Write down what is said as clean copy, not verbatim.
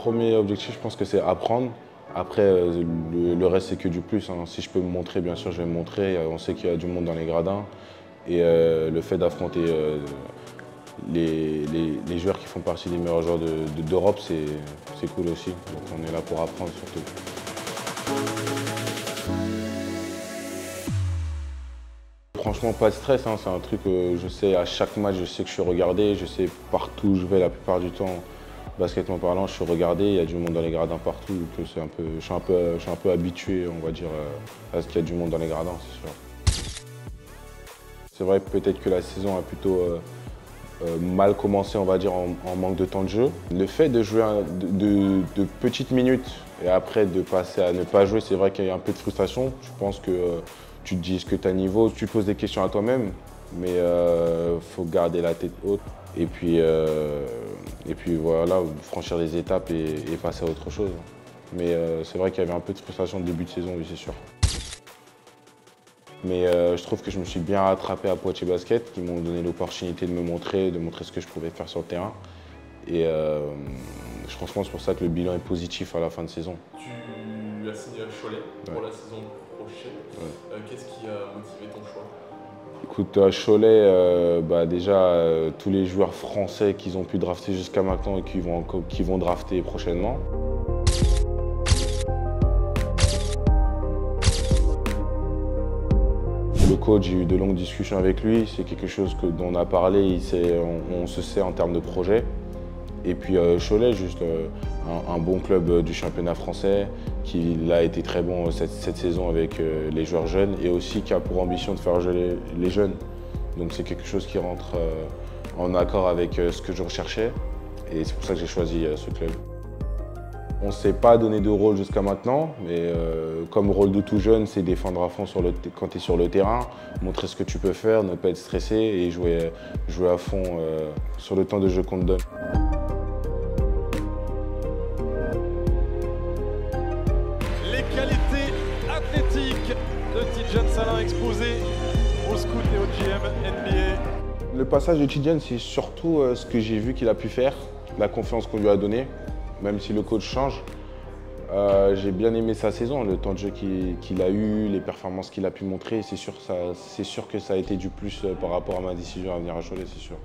premier objectif, je pense que c'est apprendre. Après, le reste, c'est que du plus, hein. Si je peux me montrer, bien sûr, je vais me montrer. On sait qu'il y a du monde dans les gradins. Et le fait d'affronter les joueurs qui font partie des meilleurs joueurs d'Europe, c'est cool aussi. Donc on est là pour apprendre surtout. Franchement, pas de stress, hein. C'est un truc que je sais à chaque match, je sais que je suis regardé. Je sais partout où je vais la plupart du temps. Basketement parlant, je suis regardé, il y a du monde dans les gradins partout, que je suis un peu habitué, on va dire, à ce qu'il y a du monde dans les gradins, c'est sûr. C'est vrai peut-être que la saison a plutôt mal commencé, on va dire, en manque de temps de jeu. Le fait de jouer de petites minutes et après de passer à ne pas jouer, c'est vrai qu'il y a un peu de frustration. Je pense que tu te dis est-ce que tu as niveau, tu poses des questions à toi-même, mais il faut garder la tête haute. Et puis voilà, franchir les étapes et passer à autre chose. Mais c'est vrai qu'il y avait un peu de frustration au début de saison, oui, c'est sûr. Mais je trouve que je me suis bien rattrapé à Poitiers Basket, qui m'ont donné l'opportunité de montrer ce que je pouvais faire sur le terrain. Et franchement, c'est pour ça que le bilan est positif à la fin de saison. Tu as signé à Cholet pour la saison prochaine. Ouais. Qu'est-ce qui a motivé ton choix? Écoute, à Cholet, déjà, tous les joueurs français qu'ils ont pu drafter jusqu'à maintenant et qui vont drafter prochainement. Le coach, j'ai eu de longues discussions avec lui, c'est quelque chose dont on a parlé, on se sait en termes de projet. Et puis Cholet, juste un bon club du championnat français, qui a été très bon cette saison avec les joueurs jeunes et aussi qui a pour ambition de faire jouer les jeunes. Donc c'est quelque chose qui rentre en accord avec ce que je recherchais et c'est pour ça que j'ai choisi ce club. On ne s'est pas donné de rôle jusqu'à maintenant, mais comme rôle de tout jeune, c'est défendre à fond quand tu es sur le terrain, montrer ce que tu peux faire, ne pas être stressé et jouer à fond sur le temps de jeu qu'on te donne. Les qualités athlétiques de Tidjane Salin exposées au scout et au GM NBA. Le passage de Tidjane, c'est surtout ce que j'ai vu qu'il a pu faire, la confiance qu'on lui a donnée, même si le coach change. J'ai bien aimé sa saison, le temps de jeu qu'il a eu, les performances qu'il a pu montrer. C'est sûr que ça a été du plus par rapport à ma décision à venir à Cholet, c'est sûr.